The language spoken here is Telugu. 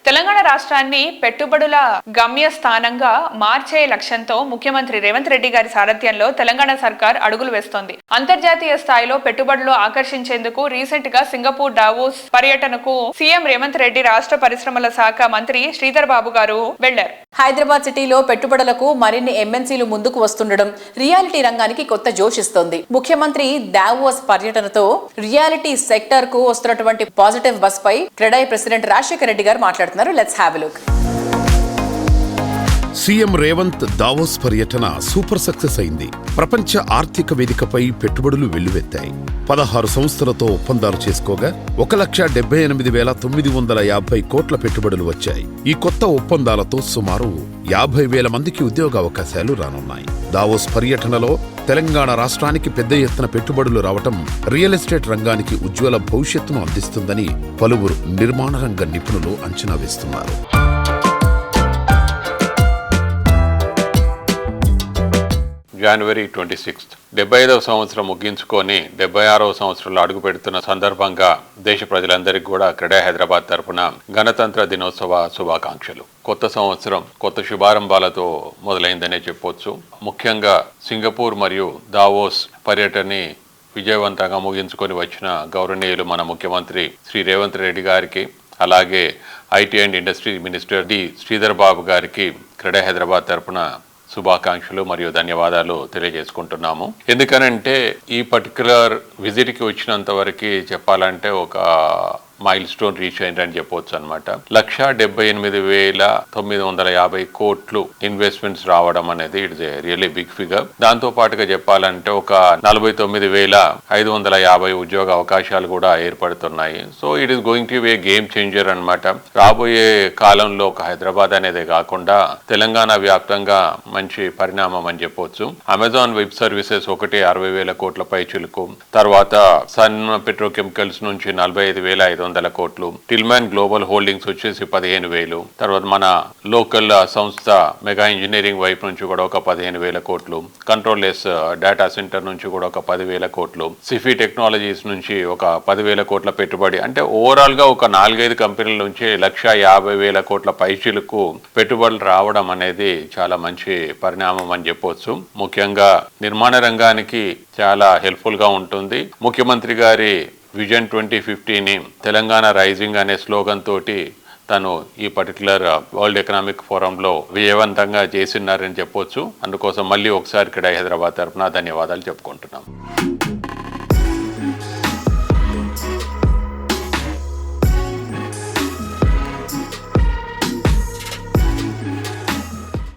తెలంగాణ రాష్ట్రాన్ని పెట్టుబడుల గమ్యస్థానంగా మార్చే లక్ష్యంతో ముఖ్యమంత్రి రేవంత్ రెడ్డి గారి సారథ్యంలో తెలంగాణ సర్కార్ అడుగులు వేస్తోంది. అంతర్జాతీయ స్థాయిలో పెట్టుబడులు ఆకర్షించేందుకు రీసెంట్ గా సింగపూర్ డావోస్ పర్యటనకు సీఎం రేవంత్ రెడ్డి రాష్ట్ర పరిశ్రమల శాఖ మంత్రి శ్రీధర్ బాబు గారు వెళ్లారు. హైదరాబాద్ సిటీలో పెట్టుబడులకు మరిన్ని ఎంఎన్సీలు ముందుకు వస్తుండడం రియాలిటీ రంగానికి కొత్త జోష్ ఇస్తోంది. ముఖ్యమంత్రి దావోస్ పర్యటనతో రియాలిటీ సెక్టర్ కు వస్తున్నటువంటి పాజిటివ్ బస్ పై క్రెడాయి ప్రెసిడెంట్ రాజశేఖర రెడ్డి గారు మాట్లాడుతున్నారు. Let's have a look. CM Revanth Davos పర్యటన సూపర్ సక్సెస్ అయింది. ప్రపంచ ఆర్థిక వేదికపై పెట్టుబడులు వెల్లువెత్తాయి. 16 సంస్థలతో ఒప్పందాలు చేసుకోగా 1,78,950 కోట్ల పెట్టుబడులు వచ్చాయి. ఈ కొత్త ఒప్పందాలతో సుమారు 50,000 మందికి ఉద్యోగ అవకాశాలు రానున్నాయి. దావోస్ పర్యటనలో తెలంగాణ రాష్ట్రానికి పెద్ద ఎత్తున పెట్టుబడులు రావటం రియల్ ఎస్టేట్ రంగానికి ఉజ్వల భవిష్యత్తును అందిస్తుందని పలువురు నిర్మాణ రంగ నిపుణులు అంచనా వేస్తున్నారు. జనవరి 26 75వ సంవత్సరం ముగించుకొని 76వ సంవత్సరంలో అడుగు పెడుతున్న సందర్భంగా దేశ ప్రజలందరికీ కూడా క్రెడాయి హైదరాబాద్ తరపున గణతంత్ర దినోత్సవ శుభాకాంక్షలు. కొత్త సంవత్సరం కొత్త శుభారంభాలతో మొదలైందనే చెప్పొచ్చు. ముఖ్యంగా సింగపూర్ మరియు దావోస్ పర్యటనని విజయవంతంగా ముగించుకొని వచ్చిన గౌరవనీయులు మన ముఖ్యమంత్రి శ్రీ రేవంత్ రెడ్డి గారికి, అలాగే IT and industry minister D Sridhar Babu గారికి క్రెడాయి హైదరాబాద్ తరపున శుభాకాంక్షలు మరియు ధన్యవాదాలు తెలియజేసుకుంటున్నాము. ఎందుకనంటే ఈ పర్టికులర్ విజిట్కి వచ్చినంత వరకు చెప్పాలంటే ఒక మైల్ స్టోన్ రీచ్ అయిందని చెప్పవచ్చు అనమాట. 1,78,950 కోట్లు ఇన్వెస్ట్మెంట్స్ రావడం అనేది it's a really big figure. దాంతో పాటుగా చెప్పాలంటే ఒక 49,550 ఉద్యోగ అవకాశాలు కూడా ఏర్పడుతున్నాయి. So it is going to be a game changer అనమాట. రాబోయే కాలంలో ఒక హైదరాబాద్ అనేదే కాకుండా తెలంగాణ వ్యాప్తంగా మంచి పరిణామం అని చెప్పవచ్చు. అమెజాన్ వెబ్ సర్వీసెస్ ఒకటి 60,000 కోట్ల పైచులకు, తర్వాత సన్ పెట్రోకెమికల్స్ నుంచి 45,500 కోట్లు, టిల్మాన్ గ్లోబల్ హోల్డింగ్స్ వచ్చేసి 15,000, తర్వాత మన లోకల్ సంస్థ మెగా ఇంజనీరింగ్ వైపు నుంచి కూడా ఒక 15,000 కోట్లు, కంట్రోల్లెస్ డేటా సెంటర్ నుంచి కూడా ఒక 10,000 కోట్లు, సిఫీ టెక్నాలజీస్ నుంచి ఒక 10,000 కోట్ల పెట్టుబడి. అంటే ఓవరాల్ గా ఒక 4-5 కంపెనీల నుంచి 1,50,000 కోట్ల పైచీలకు పెట్టుబడులు రావడం అనేది చాలా మంచి పరిణామం అని చెప్పవచ్చు. ముఖ్యంగా నిర్మాణ రంగానికి చాలా హెల్ప్ఫుల్ గా ఉంటుంది. ముఖ్యమంత్రి గారి విజన్ 2050ని తెలంగాణ రైజింగ్ అనే స్లోగన్ తోటి తను ఈ పర్టికులర్ వరల్డ్ ఎకనామిక్ ఫోరంలో విజయవంతంగా చేసినారని చెప్పొచ్చు. అందుకోసం మళ్ళీ ఒకసారి క్రెడాయి హైదరాబాద్ తరఫున ధన్యవాదాలు చెప్పుకుంటున్నాం.